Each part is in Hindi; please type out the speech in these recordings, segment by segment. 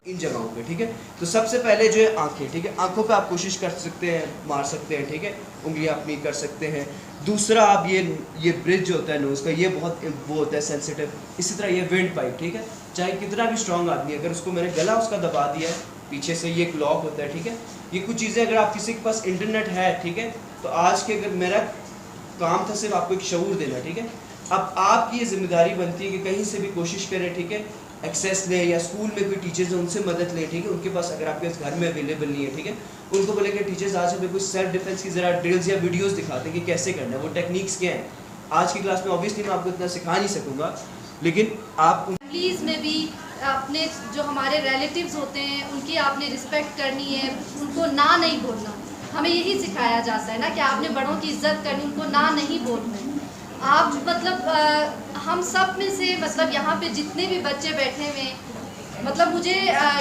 इन जगहों पे, ठीक है। तो सबसे पहले जो है आंखें, ठीक है, आंखों पे आप कोशिश कर सकते हैं, मार सकते हैं, ठीक है, उंगलियां अपनी कर सकते हैं। दूसरा, आप ये ब्रिज जो होता है नोज़ का, ये बहुत वो होता है सेंसिटिव। इसी तरह ये विंड पाइप, ठीक है, चाहे कितना भी स्ट्रॉन्ग आदमी, अगर उसको मैंने गला उसका दबा दिया है पीछे से, ये एक लॉक होता है, ठीक है। ये कुछ चीज़ें अगर आप किसी के पास इंटरनेट है, ठीक है, तो आज के अगर मेरा काम था सिर्फ आपको एक शऊर देना, ठीक है। अब आपकी ये जिम्मेदारी बनती है कि कहीं से भी कोशिश करें, ठीक है, एक्सेस लें, या स्कूल में कोई टीचर्स हैं उनसे मदद लें, ठीक है। उनके पास अगर आपके घर में अवेलेबल नहीं है, ठीक है, उनको बोले कि टीचर्स आज हमें कुछ सेल्फ डिफेंस की ज़रा ड्रिल्स या वीडियोस दिखाते हैं कि कैसे करना है, वो टेक्निक्स क्या हैं। आज की क्लास में ऑब्वियसली मैं आपको इतना सिखा नहीं सकूँगा, लेकिन आप फैमिलीज़ में भी अपने जो हमारे रिलेटिव्स होते हैं उनकी आपने रिस्पेक्ट करनी है, उनको ना नहीं बोलना। हमें यही सिखाया जाता है ना कि आपने बड़ों की इज्जत करनी, उनको ना नहीं बोलना है। आप मतलब हम सब में से मतलब यहाँ पे जितने भी बच्चे बैठे हुए हैं, मतलब मुझे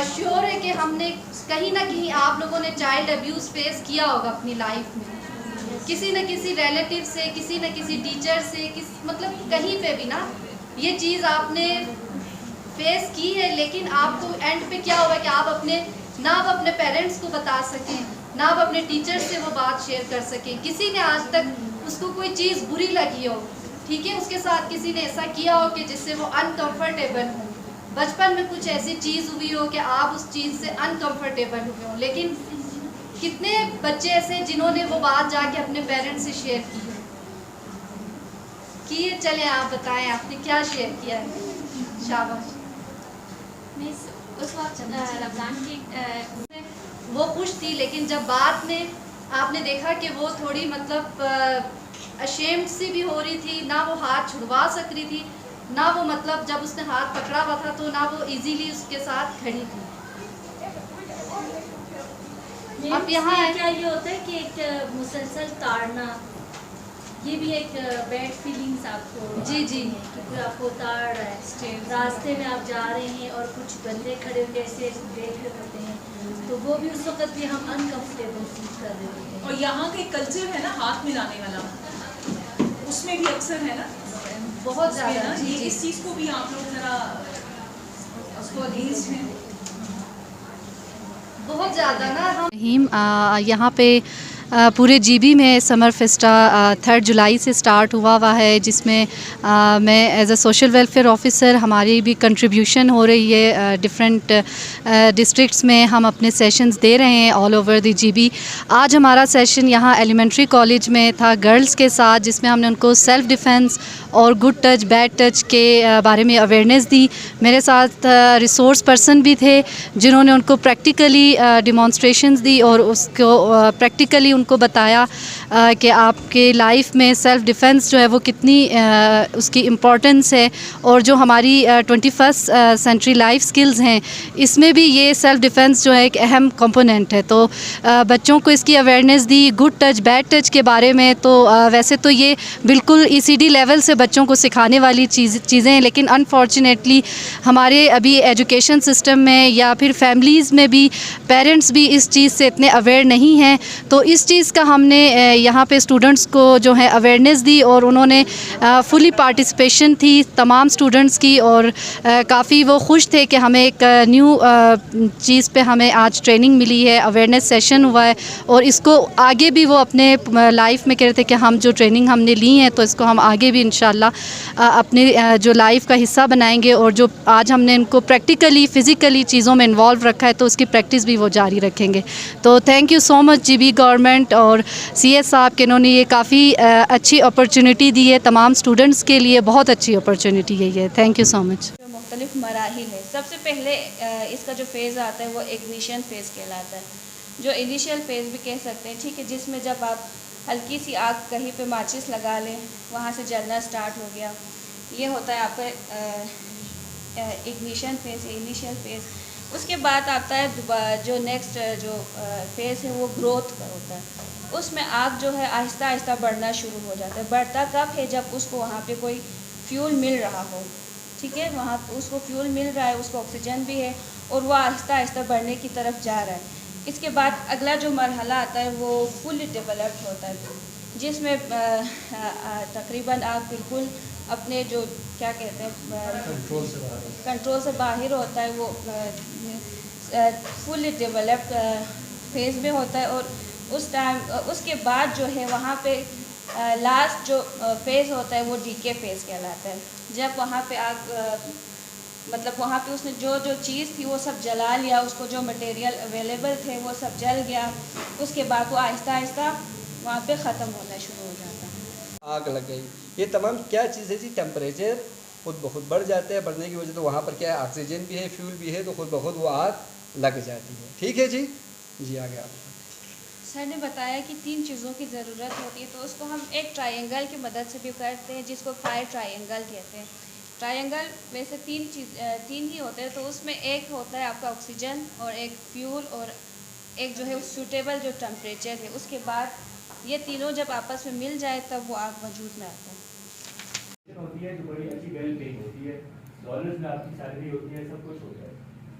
श्योर है कि हमने कहीं ना कहीं आप लोगों ने चाइल्ड अब्यूज़ फेस किया होगा अपनी लाइफ में, किसी न किसी रिलेटिव से, किसी न किसी टीचर से, मतलब कहीं पे भी ना ये चीज़ आपने फेस की है। लेकिन आपको एंड पे क्या हुआ कि आप अपने पेरेंट्स को बता सकें, ना आप अपने टीचर से वो बात शेयर कर सकें। किसी ने आज तक उसको कोई चीज़ बुरी लगी हो, ठीक है, उसके साथ किसी ने ऐसा किया हो कि जिससे वो अनकंफर्टेबल हो, बचपन में कुछ ऐसी चीज़ हुई हो कि आप उस चीज़ से अनकंफर्टेबल हुए हो। लेकिन कितने बच्चे ऐसे हैं जिन्होंने वो बात जाके अपने पेरेंट्स से शेयर की है? कि चले आप बताएं आपने क्या शेयर किया है। शाबाश। उस वक्त रमज़ान की वो खुश थी, लेकिन जब बाद में आपने देखा कि वो थोड़ी मतलब अशेम्ड सी भी हो रही थी, ना वो हाथ छुड़वा सक रही थी, ना वो मतलब जब उसने हाथ पकड़ा हुआ था तो ना वो इजीली उसके साथ खड़ी थी। अब यहाँ क्या ये होता है कि एक मुसलसल ताड़ना, ये भी एक बैड फीलिंग्स आपको जी जी क्योंकि आपको ताड़ रहा है, रास्ते में आप जा रहे हैं और कुछ बंदे खड़े होकर ऐसे देख रहे होते हैं, तो वो भी उस वक्त भी हम अनकंफर्टेबल फील कर रहे होते हैं। और यहाँ के कल्चर है ना हाथ मिलाने वाला, उसमें भी अक्सर है ना बहुत ज़्यादा। जी जी इस चीज़ को भी आप लोग जरा उसको अगेंस्ट हैं बहुत ज़्यादा ना। रहीम, यहाँ पे पूरे जीबी में समर फेस्टा 3 जुलाई से स्टार्ट हुआ है, जिसमें मैं as a social welfare officer हमारी भी कंट्रीब्यूशन हो रही है। डिफरेंट डिस्ट्रिक्ट्स में हम अपने सेशंस दे रहे हैं ऑल ओवर द जीबी। आज हमारा सेशन यहाँ एलिमेंट्री कॉलेज में था गर्ल्स के साथ, जिसमें हमने उनको सेल्फ़ डिफेंस और गुड टच बैड टच के बारे में अवेयरनेस दी। मेरे साथ रिसोर्स पर्सन भी थे जिन्होंने उनको प्रैक्टिकली डिमॉन्स्ट्रेशंस दी और उसको प्रैक्टिकली उनको बताया कि आपके लाइफ में सेल्फ़ डिफेंस जो है वो कितनी उसकी इम्पोर्टेंस है, और जो हमारी 21st सेंचुरी लाइफ स्किल्स हैं इसमें भी ये सेल्फ़ डिफेंस जो है एक अहम कंपोनेंट है। तो बच्चों को इसकी अवेयरनेस दी गुड टच बैड टच के बारे में। तो वैसे तो ये बिल्कुल ECD लेवल से बच्चों को सिखाने वाली चीज़ें हैं, लेकिन अनफॉर्चुनेटली हमारे अभी एजुकेशन सिस्टम में या फिर फैमिलीज़ में भी पेरेंट्स भी इस चीज़ से इतने अवेयर नहीं हैं। तो इस चीज़ का हमने यहाँ पे स्टूडेंट्स को जो है अवेयरनेस दी, और उन्होंने फुली पार्टिसिपेशन थी तमाम स्टूडेंट्स की, और काफ़ी वो खुश थे कि हमें एक न्यू चीज़ पे हमें आज ट्रेनिंग मिली है, अवेयरनेस सेशन हुआ है, और इसको आगे भी वो अपने लाइफ में कह रहे थे कि हम जो ट्रेनिंग हमने ली है तो इसको हम आगे भी इंशाल्लाह अपनी जो लाइफ का हिस्सा बनाएंगे, और जो आज हमने इनको प्रैक्टिकली फ़िज़िकली चीज़ों में इन्वॉल्व रखा है तो उसकी प्रैक्टिस भी वो जारी रखेंगे। तो thank you so much GB government और CS साहब के, इन्होंने ये काफ़ी अच्छी अपॉर्चुनिटी दी है तमाम स्टूडेंट्स के लिए, बहुत अच्छी अपॉर्चुनिटी है ये। Thank you so much. जो मुख्तलिफ मराहिल है, सबसे पहले इसका जो फ़ेज़ आता है वो इग्निशन फ़ेज़ कहलाता है, जो इनिशियल फ़ेज़ भी कह सकते हैं, ठीक है, जिसमें जब आप हल्की सी आग कहीं पे माचिस लगा लें, वहाँ से जलना स्टार्ट हो गया, ये होता है आपका इग्निशन फ़ेज़, इनिशियल फ़ेज़। उसके बाद आता है जो नेक्स्ट जो फ़ेज़ है वो ग्रोथ का होता है। उसमें आग जो है आहिस्ता आहिस्ता बढ़ना शुरू हो जाता है। बढ़ता कब है? जब उसको वहाँ पे कोई फ्यूल मिल रहा हो, ठीक है, वहाँ उसको फ्यूल मिल रहा है, उसको ऑक्सीजन भी है, और वो आहिस्ता आहिस्ता बढ़ने की तरफ जा रहा है। इसके बाद अगला जो मरहला आता है वो फुली डेवलप्ड होता है, जिसमें तकरीबन आप बिल्कुल अपने जो क्या कहते हैं कंट्रोल से बाहर होता है, वो फुली डेवलप्ड फेज़ में होता है, और उस टाइम उसके बाद जो है वहाँ पे लास्ट जो फेज़ होता है वो डीके फेज़ कहलाता है। जब वहाँ पे आग मतलब वहाँ पे उसने जो जो चीज़ थी वो सब जला लिया, उसको जो मटेरियल अवेलेबल थे वो सब जल गया, उसके बाद वो आहिस्ता आहिस्ता वहाँ पे ख़त्म होना शुरू हो जाता है। आग लग गई, ये तमाम क्या चीज़ है जी, टेम्परेचर खुद ब खुद बढ़ जाता है, बढ़ने की वजह तो वहाँ पर क्या है, ऑक्सीजन भी है, फ्यूल भी है, तो खुद ब खुद वो आग लग जाती है। ठीक है जी, आगे आप। सर ने बताया कि 3 चीज़ों की ज़रूरत होती है, तो उसको हम एक ट्रायंगल की मदद से भी करते हैं, जिसको फायर ट्रायंगल कहते हैं। ट्रायंगल वैसे 3 ही होते हैं, तो उसमें एक होता है आपका ऑक्सीजन, और एक फ्यूल, और एक जो है सूटेबल जो टेम्परेचर है। उसके बाद ये तीनों जब आपस में मिल जाए तब वो आग वजूद में आता है। होती है जो बड़ी अच्छी वेल पेइंग होती है, डॉलर्स में आपकी सैलरी होती है, सब कुछ होता है।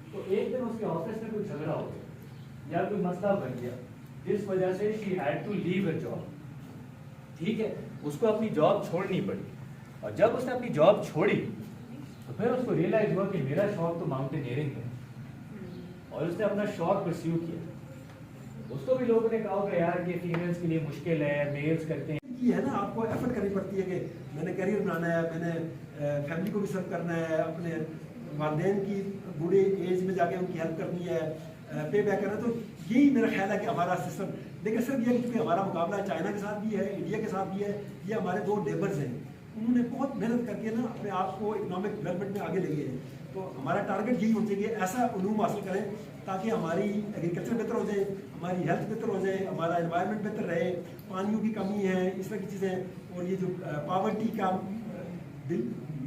तो एक दिन उसके ऑफिस में कोई झगड़ा हो गया या कोई मसला बन गया, जिस वजह से she had to leave a job. ठीक है, उसको अपनी जॉब छोड़नी पड़ी, और जब उसने अपनी जॉब छोड़ी तो फिर उसको रियलाइज हुआ कि मेरा शौक तो माउंटेनियरिंग है, और उसने अपना शौक परस्यू किया। उसको भी लोगों ने कहा होगा यार कि फीमेल्स के लिए मुश्किल है, मेल्स करते हैं ये है ना, आपको एफर्ट करनी पड़ती है कि मैंने करियर बनाना है, मैंने फैमिली को भी सर्व करना है, अपने वालिदैन की बूढ़े एज में जाके उनकी हेल्प करनी है, पे बैक करना है। तो यही मेरा ख्याल है कि हमारा सिस्टम, लेकिन सिर्फ ये क्योंकि हमारा मुकाबला चाइना के साथ भी है, इंडिया के साथ भी है, ये हमारे 2 नेबर्स हैं, उन्होंने बहुत मेहनत करके ना अपने आप को इकोनॉमिक डेवलपमेंट में आगे ले गए हैं। तो हमारा टारगेट यही होना चाहिए, ऐसा उलूम हासिल करें ताकि हमारी एग्रीकल्चर बेहतर हो जाए, हमारी हेल्थ बेहतर हो जाए, हमारा एनवायरनमेंट बेहतर रहे, पानियों की कमी है, इस तरह की चीज़ें। और ये जो पावर्टी का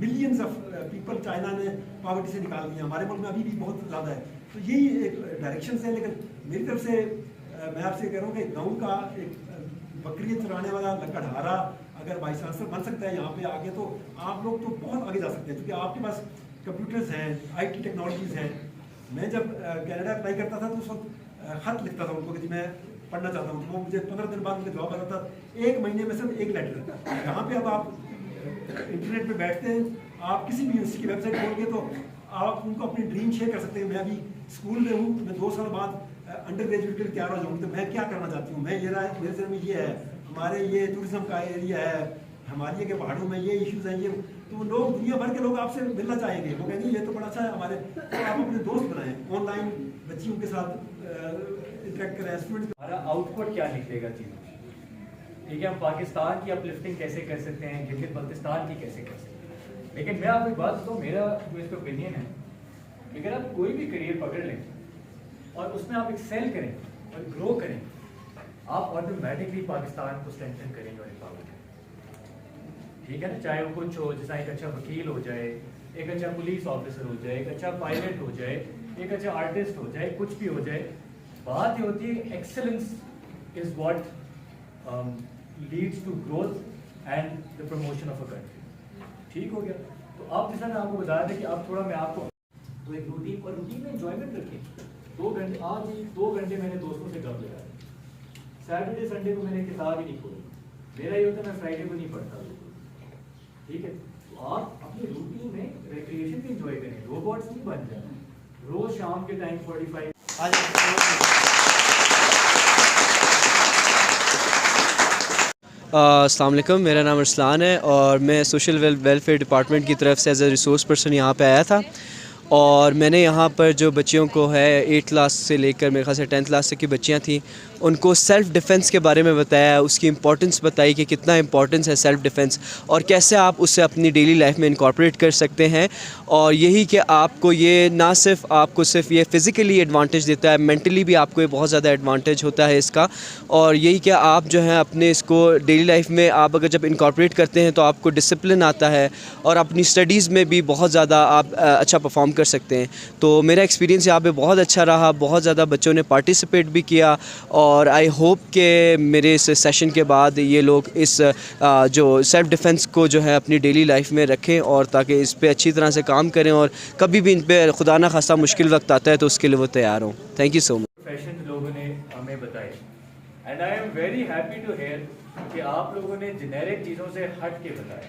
मिलियंस ऑफ पीपल चाइना ने पावर्टी से निकाल दिया, हमारे मुल्क में अभी भी बहुत ज़्यादा है। तो यही एक डायरेक्शन है। लेकिन मेरी तरफ से मैं आपसे कह रहा हूँ कि गाँव का एक बकरियाँ चराने वाला लकड़हारा अगर वाइस चांसलर बन सकता है यहाँ पे आगे, तो आप लोग तो बहुत आगे जा सकते हैं, क्योंकि आपके पास कंप्यूटर्स हैं, IT टेक्नोलॉजीज़ हैं। मैं जब कनाडा अप्लाई करता था तो उस वक्त ख़त लिखता था उनको कि मैं पढ़ना चाहता हूँ, तो वो मुझे 15 दिन बाद मुझे जॉब आता था, 1 महीने में सिर्फ 1 लेटर। यहाँ पे अब आप इंटरनेट पे बैठते हैं, आप किसी भी यूनिवर्सिटी की वेबसाइट खोलेंगे तो आप उनको अपनी ड्रीम शेयर कर सकते हैं। मैं अभी स्कूल में हूँ, मैं 2 साल बाद अंडर ग्रेजुएट के लिए तैयार हो जाऊँगी, तो मैं क्या करना चाहती हूँ, मैं ये रहा मेरे जहन में ये है, हमारे ये टूरिज्म का एरिया है, हमारे के पहाड़ों में ये इश्यूज हैं, ये तो लोग दुनिया भर के लोग आपसे मिलना चाहेंगे, वो कहेंगे ये तो बड़ा अच्छा है हमारे। तो आप अपने दोस्त बनाएं, ऑनलाइन बच्चियों के साथ इंटरेक्ट करें, स्टूडेंट्स। हमारा आउटपुट क्या निकलेगा चीज़ों, ठीक है, हम पाकिस्तान की अपलिफ्टिंग कैसे कर सकते हैं, गिलगित बल्तिस्तान की कैसे कर सकते हैं। लेकिन मैं आपको एक बात बताऊँ, मेरा जो इस पर ओपिनियन है, अगर आप कोई भी करियर पकड़ लें और उसमें आप एक्सेल करें और ग्रो करें, आप ऑटोमेटिकली पाकिस्तान को स्ट्रेंथन करेंगे और एम्पावर करेंगे। ठीक है ना, चाहे वो कुछ हो, जैसा एक अच्छा वकील हो जाए, एक अच्छा पुलिस ऑफिसर हो जाए, एक अच्छा पायलट हो जाए, एक अच्छा आर्टिस्ट हो जाए, कुछ भी हो जाए, बात ये होती है excellence is what leads to growth and the promotion of a country. ठीक हो गया। तो अब जैसा मैं आपको बता रहा था कि अब थोड़ा मैं आपको तो एक रूटीन और रूटीन में एंजॉयमेंट रखें। 2 घंटे, आज ही 2 घंटे मैंने दोस्तों से गप लगाया। सैटरडे संडे को मैंने किताब ही नहीं खोली, मेरा ये होता है मैं फ्राइडे को नहीं पढ़ता। ठीक है, तो आप अपनी रूटीन में रिक्रिएशन भी एंजॉय करें, रोबोट्स नहीं बन जाए। रोज शाम के टाइम 45 अस्सलाम वालेकुम, मेरा नाम अरसलान है और मैं सोशल वेलफेयर डिपार्टमेंट की तरफ से एज ए रिसोर्स पर्सन यहाँ पे आया था। और मैंने यहाँ पर जो बच्चियों को है 8th क्लास से लेकर मेरे ख्याल से 10th क्लास तक की बच्चियाँ थी, उनको सेल्फ़ डिफ़ेंस के बारे में बताया, उसकी इम्पोर्टेंस बताई कि कितना इम्पोर्टेंस है सेल्फ़ डिफ़ेंस और कैसे आप उससे अपनी डेली लाइफ में इनकॉर्पोरेट कर सकते हैं। और यही कि आपको ये ना सिर्फ आपको सिर्फ ये फ़िज़िकली एडवांटेज देता है, मेंटली भी आपको ये बहुत ज़्यादा एडवांटेज होता है इसका। और यही कि आप जो है अपने इसको डेली लाइफ में आप अगर जब इनकॉर्पोरेट करते हैं तो आपको डिसिप्लिन आता है और अपनी स्टडीज़ में भी बहुत ज़्यादा आप अच्छा परफॉर्म कर सकते हैं। तो मेरा एक्सपीरियंस यहाँ पे बहुत अच्छा रहा, बहुत ज़्यादा बच्चों ने पार्टिसिपेट भी किया और आई होप कि मेरे इस सेशन के बाद ये लोग इस जो सेल्फ़ डिफ़ेंस को जो है अपनी डेली लाइफ में रखें और ताकि इस पे अच्छी तरह से काम करें और कभी भी इन पे खुदा ना खास्ता मुश्किल वक्त आता है तो उसके लिए वो तैयार हों। Thank you so much. Profession लोगों ने हमें बताए and I am very happy to hear कि आप लोगों ने जेनेरिक चीज़ों से हट के बताया।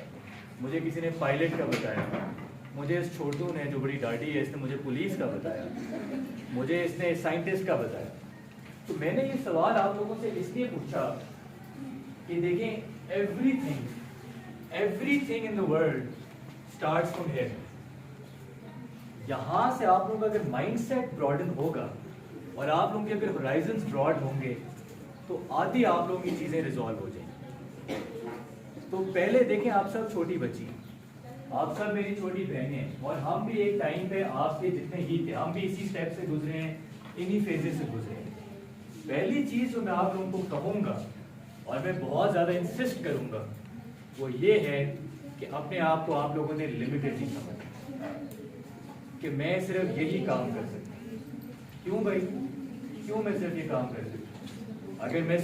मुझे किसी ने पायलट का बताया, मुझे इस छोटू ने जो बड़ी डाटी है, इसने मुझे पुलिस का बताया, मुझे इसने साइंटिस्ट का बताया। तो मैंने ये सवाल आप लोगों से इसलिए पूछा कि देखें, everything in the world starts from here. यहाँ से आप लोगों का अगर माइंडसेट ब्रॉडन होगा और आप लोगों के अगर होराइजन्स ब्रॉड होंगे तो आधी आप लोगों की चीज़ें रिजॉल्व हो जाएंगी। तो पहले देखें, आप सब छोटी बच्ची, आप सब मेरी छोटी बहनें हैं, और हम भी एक टाइम पे आपके जितने ही थे, हम भी इसी स्टेप से गुजरे हैं, इन्हीं फेजेस से गुजरे हैं। पहली चीज़ जो मैं आप लोगों को कहूँगा और मैं बहुत ज़्यादा इंसिस्ट करूँगा वो ये है कि अपने आप को आप लोगों ने लिमिटेड नहीं समझना कि मैं सिर्फ यही काम कर सकता हूँ। क्यों भाई, क्यों मैं सिर्फ ये काम कर सकता हूँ? अगर मैं